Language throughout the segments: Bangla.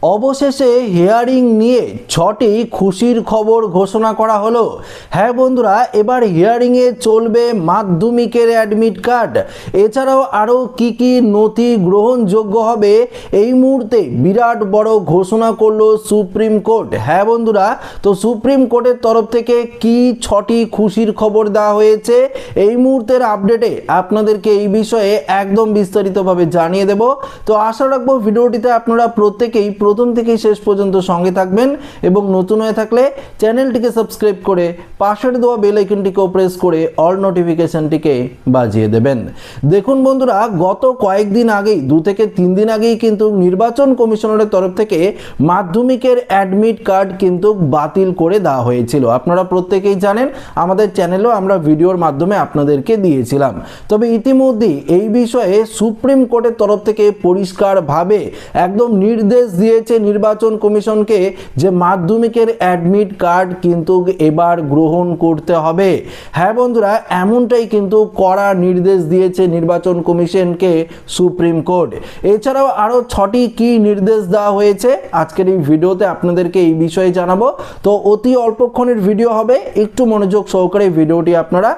অবশেষে হিয়ারিং নিয়ে 6টি খুশির খবর ঘোষণা করা হলো। হ্যাঁ বন্ধুরা, এবার হিয়ারিংয়ে চলবে মাধ্যমিকের অ্যাডমিট কার্ড। এছাড়াও আরও কি নথি গ্রহণযোগ্য হবে এই মুহূর্তে বিরাট বড় ঘোষণা করলো সুপ্রিম কোর্ট। হ্যাঁ বন্ধুরা, তো সুপ্রিম কোর্টের তরফ থেকে কি 6টি খুশির খবর দেওয়া হয়েছে এই মুহূর্তের আপডেটে আপনাদেরকে এই বিষয়ে একদম বিস্তারিতভাবে জানিয়ে দেব। তো আশা রাখবো ভিডিওটিতে আপনারা প্রত্যেকেই প্রথম থেকে শেষ পর্যন্ত সঙ্গে থাকবেন এবং নতুন হয়ে থাকলে চ্যানেলটিকে সাবস্ক্রাইব করে পাশের দেওয়া বেল আইকনটিকেও প্রেস করে অল নোটিফিকেশনটিকে বাজিয়ে দেবেন। দেখুন বন্ধুরা, গত কয়েকদিন আগেই 2 থেকে 3 দিন আগেই কিন্তু নির্বাচন কমিশনারের তরফ থেকে মাধ্যমিকের অ্যাডমিট কার্ড কিন্তু বাতিল করে দেওয়া হয়েছিল। আপনারা প্রত্যেকেই জানেন, আমাদের চ্যানেলেও আমরা ভিডিওর মাধ্যমে আপনাদেরকে দিয়েছিলাম। তবে ইতিমধ্যেই এই বিষয়ে সুপ্রিম কোর্টের তরফ থেকে পরিষ্কারভাবে একদম নির্দেশ দিয়েছে নির্বাচন কমিশনকে যে মাধ্যমিকের অ্যাডমিট কার্ড কিন্তু এবার গ্রহণ করতে হবে। হ্যাঁ বন্ধুরা, এমনটাই কিন্তু কড়া নির্দেশ দিয়েছে নির্বাচন কমিশনকে সুপ্রিম কোর্ট। এছাড়াও আরও 6টি কি নির্দেশ দেওয়া হয়েছে আজকের এই ভিডিওতে আপনাদেরকে এই বিষয়ে জানাবো। তো অতি অল্পক্ষণের ভিডিও হবে, একটু মনোযোগ সহকারে ভিডিওটি আপনারা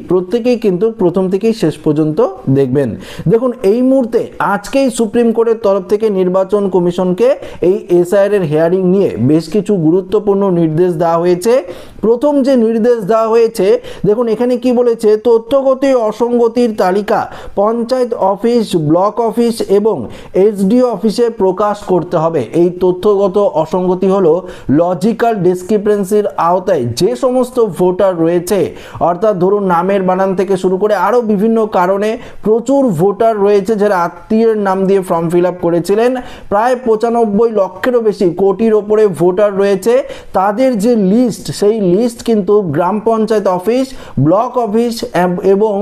প্রত্যেকেই কিন্তু প্রথম থেকেই শেষ পর্যন্ত দেখবেন। দেখুন, এই মুহূর্তে আজকেই সুপ্রিম কোর্টের তরফ থেকে নির্বাচন কমিশনকে এই এসআইআর এর হিয়ারিং নিয়ে বেশ কিছু গুরুত্বপূর্ণ নির্দেশ দেওয়া হয়েছে। প্রথম যে নির্দেশ দেওয়া হয়েছে, দেখুন এখানে কি বলেছে, তথ্যগত অসঙ্গতির তালিকা পঞ্চায়েত অফিস, ব্লক অফিস এবং এসডিও অফিসে প্রকাশ করতে হবে। এই তথ্যগত অসঙ্গতি হলো লজিক্যাল ডিসক্রিপেন্সির আওতায় যে সমস্ত ভোটার রয়েছে, অর্থাৎ ধরুন নামের বানান থেকে শুরু করে আরও বিভিন্ন কারণে প্রচুর ভোটার রয়েছে যারা আত্মীয়ের নাম দিয়ে ফর্ম ফিল আপ করেছিলেন। প্রায় 95 লক্ষেরও বেশি, কোটির ওপরে ভোটার রয়েছে। তাদের যে লিস্ট, সেই লিস্ট কিন্তু গ্রাম পঞ্চায়েত অফিস, ব্লক অফিস এবং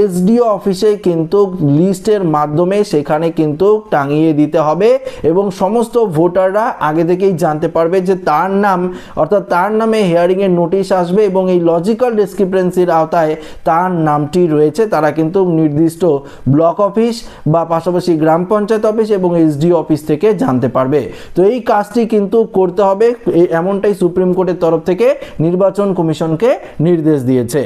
এসডিও অফিসে কিন্তু লিস্টের মাধ্যমে সেখানে কিন্তু টাঙিয়ে দিতে হবে এবং সমস্ত ভোটাররা আগে থেকেই জানতে পারবে যে তার নাম, অর্থাৎ তার নামে হিয়ারিংয়ের নোটিশ আসবে এবং এই লজিক্যাল ডিসক্রিপেন্সির আওতায় তার নামটি রয়েছে। তারা কিন্তু নির্দিষ্ট ব্লক অফিস বা পাশাপাশি গ্রাম পঞ্চায়েত অফিস এবং এসডিও অফিস থেকে জানতে পারবে। তো এই কাজটি কিন্তু করতে হবে, এমনটাই সুপ্রিম কোর্টের তরফ থেকে নির্বাচন কমিশনকে নির্দেশ দিয়েছে।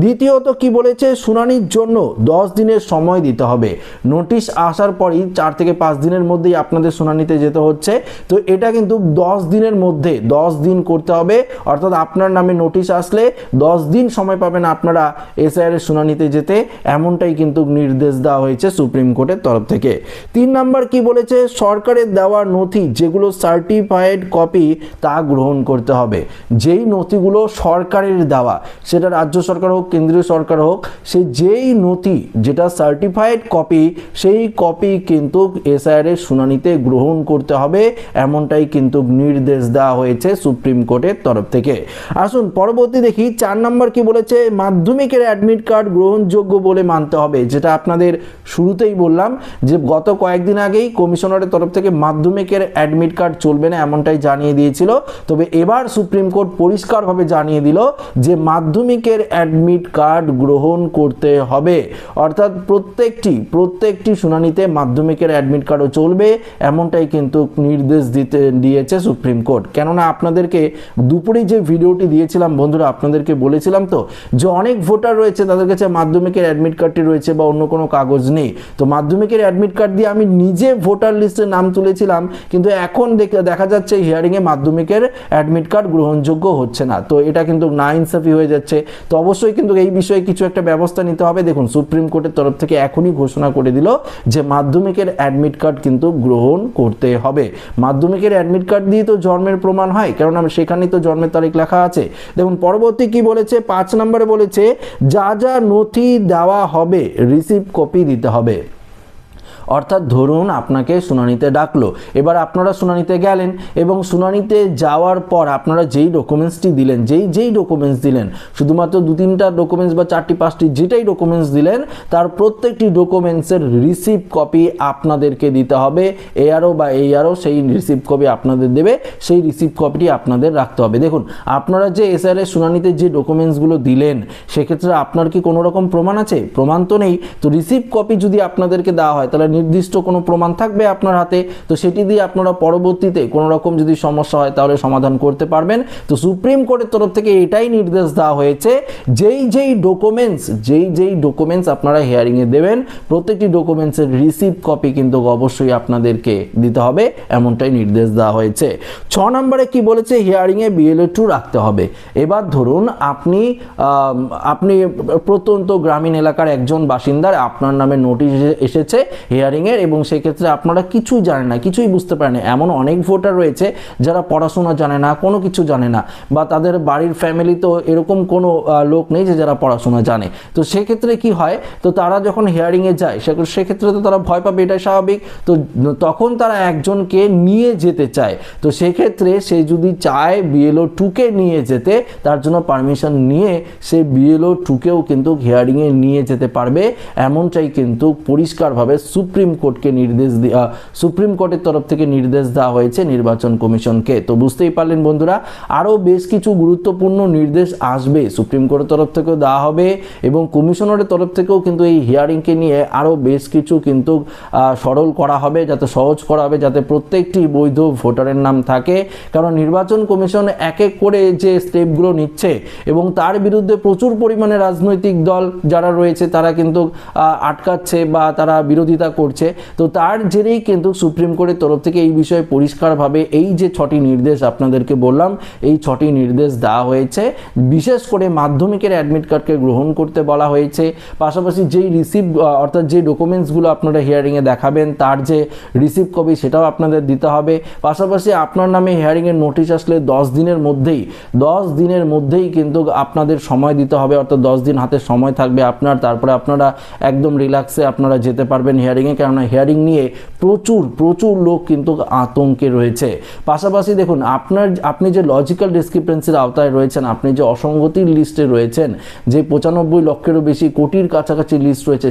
দ্বিতীয়ত কি বলেছে, শুনানির জন্য 10 দিনের সময় দিতে হবে। নোটিশ আসার পরই 4 থেকে 5 দিনের মধ্যেই আপনাদের শুনানিতে যেতে হচ্ছে। তো এটা কিন্তু 10 দিনের মধ্যে 10 দিন করতে হবে, অর্থাৎ আপনার নামে নোটিশ আসলে 10 দিন সময় পাবেন আপনারা এসআইআর এর শুনানিতে যেতে, এমনটাই কিন্তু নির্দেশ দেওয়া হয়েছে সুপ্রিম কোর্টের তরফ থেকে। 3 নাম্বার কি বলেছে, সরকারের দেওয়া নথি যেগুলো সার্টিফাইড কপি তা গ্রহণ করতে হবে। যেই নথিগুলো সরকারের দেওয়া, সেটা রাজ্য সরকার হোক কেন্দ্রীয় সরকার হোক, সে যেই নথি যেটা সার্টিফাইড কপি, সেই কপি কিন্তু এসআইআর এর শুনানিতে গ্রহণ করতে হবে, এমনটাই কিন্তু নির্দেশ দেওয়া হয়েছে সুপ্রিম কোর্টের তরফ থেকে। আসুন পরবর্তী দেখি, 4 নম্বর কি বলেছে, মাধ্যমিকের অ্যাডমিট কার্ড গ্রহণযোগ্য বলে মানতে হবে। যেটা আপনাদের শুরুতেই বললাম যে গত কয়েকদিন আগেই কমিশনারের তরফ থেকে মাধ্যমিকের অ্যাডমিট কার্ড চলবে না, এমনটাই জানিয়ে দিয়েছিল। তবে এবার সুপ্রিম কোর্ট পরিষ্কারভাবে জানিয়ে দিল যে মাধ্যমিকের অ্যাডমিট কার্ড গ্রহণ করতে হবে, অর্থাৎ প্রত্যেকটি শুনানিতে মাধ্যমিকের অ্যাডমিট কার্ডও চলবে, এমনটাই কিন্তু নির্দেশ দিয়েছে সুপ্রিম কোর্ট। কেননা আপনাদেরকে দুপুরে যে ভিডিওটি দিয়েছিলাম বন্ধুরা, আপনাদেরকে বলেছিলাম তো যে অনেক ভোটার রয়েছে তাদের কাছে মাধ্যমিকের অ্যাডমিট কার্ডটি রয়েছে বা অন্য কোনো কাগজ নেই। তো মাধ্যমিকের অ্যাডমিট কার্ড দিয়ে আমি নিজে ভোটার লিস্টে নাম তুলেছিলাম, কিন্তু এখন দেখা যাচ্ছে হিয়ারিংয়ে মাধ্যমিকের অ্যাডমিট কার্ড গ্রহণযোগ্য হচ্ছে না। তো এটা কিন্তু নাইনসাফি হয়ে যাচ্ছে। তো অবশ্যই কিন্তু এই বিষয়ে কিছু একটা ব্যবস্থা নিতে হবে। দেখুন, সুপ্রিম কোর্টের তরফ থেকে এখনই ঘোষণা করে দিল যে মাধ্যমিকের অ্যাডমিট কার্ড কিন্তু গ্রহণ করতে হবে। মাধ্যমিকের অ্যাডমিট কার্ড দিয়ে তো জন্মের প্রমাণ হয়, কারণ সেখানেই তো জন্মের তারিখ লেখা আছে। দেখুন পরবর্তী কি বলেছে, 5 নম্বরে বলেছে যা নথি দেওয়া হবে রিসিপ্ট কপি দিতে হবে। অর্থাৎ ধরুন আপনাকে শুনানিতে ডাকলো, এবার আপনারা শুনানিতে গেলেন এবং শুনানিতে যাওয়ার পর আপনারা যেই ডকুমেন্টসটি দিলেন, যেই ডকুমেন্টস দিলেন, শুধুমাত্র 2-3টা ডকুমেন্টস বা 4টি-5টি যেটাই ডকুমেন্টস দিলেন, তার প্রত্যেকটি ডকুমেন্টসের রিসিপ্ট কপি আপনাদেরকে দিতে হবে। ARO সেই রিসিপ্ট কপি আপনাদের দেবে, সেই রিসিপ্ট কপিটি আপনাদের রাখতে হবে। দেখুন, আপনারা যে এসআইআর এর শুনানিতে যে ডকুমেন্টসগুলো দিলেন, সেক্ষেত্রে আপনার কি কোনো রকম প্রমাণ আছে? প্রমাণ তো নেই। তো রিসিপ্ট কপি যদি আপনাদেরকে দেওয়া হয়, তাহলে নির্দিষ্ট কোনো প্রমাণ থাকবে আপনার হাতে, তো সেটি দিয়ে আপনারা পরবর্তীতে কোনো রকম যদি সমস্যা হয় তাহলে সমাধান করতে পারবেন। তো সুপ্রিম কোর্টের তরফ থেকে এটাই নির্দেশ দেওয়া হয়েছে, যেই ডকুমেন্টস আপনারা হিয়ারিংয়ে দেবেন প্রত্যেকটি ডকুমেন্টসের রিসিভ কপি কিন্তু অবশ্যই আপনাদেরকে দিতে হবে, এমনটাই নির্দেশ দেওয়া হয়েছে। 6 নম্বরে কি বলেছে, হিয়ারিংয়ে BLO 2 রাখতে হবে। এবার ধরুন আপনি প্রত্যন্ত গ্রামীণ এলাকার একজন বাসিন্দার, আপনার নামে নোটিশ এসেছে হিয়ারিংয়ের, এবং সেক্ষেত্রে আপনারা কিছুই জানেন না, কিছুই বুঝতে পারেন না। এমন অনেক ভোটার রয়েছে যারা পড়াশোনা জানে না, কোনো কিছু জানে না, বা তাদের বাড়ির ফ্যামিলি তো এরকম কোনো লোক নেই যে যারা পড়াশোনা জানে। তো সেক্ষেত্রে কি হয়, তো তারা যখন হিয়ারিংয়ে যায় সেক্ষেত্রে তো তারা ভয় পাবে, এটাই স্বাভাবিক। তো তখন তারা একজনকে নিয়ে যেতে চায়, তো সেক্ষেত্রে সে যদি চায় BLO 2-কে নিয়ে যেতে, তার জন্য পারমিশন নিয়ে সে BLO 2-কেও কিন্তু হিয়ারিংয়ে নিয়ে যেতে পারবে, এমনটাই কিন্তু পরিষ্কারভাবে সুপ্রিম কোর্টের তরফ থেকে নির্দেশ দেওয়া হয়েছে নির্বাচন কমিশনকে। তো বুঝতেই পারলেন বন্ধুরা, আরও বেশ কিছু গুরুত্বপূর্ণ নির্দেশ আসবে, সুপ্রিম কোর্টের তরফ থেকেও দেওয়া হবে এবং কমিশনারের তরফ থেকেও কিন্তু এই হিয়ারিংকে নিয়ে আরও বেশ কিছু কিন্তু সরল করা হবে, যাতে সহজ করা হবে, যাতে প্রত্যেকটি বৈধ ভোটারের নাম থাকে। কারণ নির্বাচন কমিশন এক এক করে যে স্টেপগুলো নিচ্ছে এবং তার বিরুদ্ধে প্রচুর পরিমাণে রাজনৈতিক দল যারা রয়েছে তারা কিন্তু আটকাচ্ছে বা তারা বিরোধিতা করছে। তো তার জেরেই কিন্তু সুপ্রিম কোর্টের তরফ থেকে এই বিষয়ে পরিষ্কারভাবে এই যে 6টি নির্দেশ আপনাদেরকে বললাম, এই 6টি নির্দেশ দেওয়া হয়েছে। বিশেষ করে মাধ্যমিকের অ্যাডমিট কার্ডকে গ্রহণ করতে বলা হয়েছে, পাশাপাশি যেই অর্থাৎ যে ডকুমেন্টসগুলো আপনারা হিয়ারিংয়ে দেখাবেন তার যে রিসিভ কপি সেটাও আপনাদের দিতে হবে। পাশাপাশি আপনার নামে হিয়ারিংয়ের নোটিশ আসলে 10 দিনের মধ্যেই কিন্তু আপনাদের সময় দিতে হবে, অর্থাৎ 10 দিন হাতে সময় থাকবে আপনার, তারপরে আপনারা একদম রিল্যাক্সে আপনারা যেতে পারবেন হিয়ারিংয়ে। কেননা হিয়ারিং নিয়ে প্রচুর লোক কিন্তু আতঙ্কে রয়েছে। পাশাপাশি দেখুন, আপনি যে লজিক্যাল ডিসক্রিপেন্সির আওতায় রয়েছেন, আপনি যে অসঙ্গতির লিস্টে রয়েছেন, যে 95 লক্ষেরও বেশি কোটির কাছাকাছি লিস্ট রয়েছে,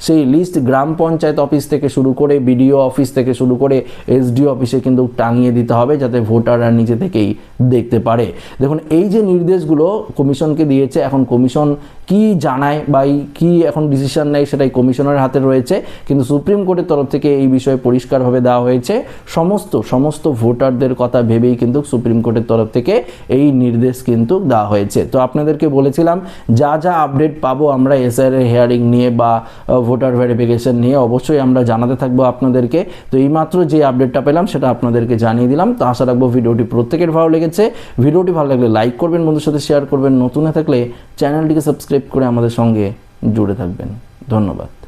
সেই লিস্ট গ্রাম পঞ্চায়েত অফিস থেকে শুরু করে BDO অফিস থেকে শুরু করে SDO অফিসে কিন্তু টাঙিয়ে দিতে হবে, যাতে ভোটাররা নিজে থেকেই দেখতে পারে। দেখুন, এই যে নির্দেশগুলো কমিশনকে দিয়েছে, এখন কমিশন কি জানায় বা কি এখন ডিসিশন নেয় সেটাই কমিশনের হাতে রয়েছে, কিন্তু সুপ্রিম কোর্টের তরফ থেকে এই বিষয়ে পরিষ্কারভাবে দেওয়া হয়েছে। সমস্ত ভোটারদের কথা ভেবেই কিন্তু সুপ্রিম কোর্টের তরফ থেকে এই নির্দেশ কিন্তু দেওয়া হয়েছে। তো আপনাদেরকে বলেছিলাম যা আপডেট পাবো আমরা SIR এর হিয়ারিং নিয়ে বা ভোটার ভেরিফিকেশন নিয়ে অবশ্যই আমরা জানাতে থাকবো আপনাদেরকে। তো এইমাত্র যে আপডেটটা পেলাম সেটা আপনাদেরকে জানিয়ে দিলাম। তো আশা রাখবো ভিডিওটি প্রত্যেকের ভালো লেগেছে। ভিডিওটি ভালো লাগলে লাইক করবেন, বন্ধুর সাথে শেয়ার করবেন, নতুন হয়ে থাকলে চ্যানেলটিকে সাবস্ক্রাইব করে আমাদের সঙ্গে জুড়ে থাকবেন। ধন্যবাদ।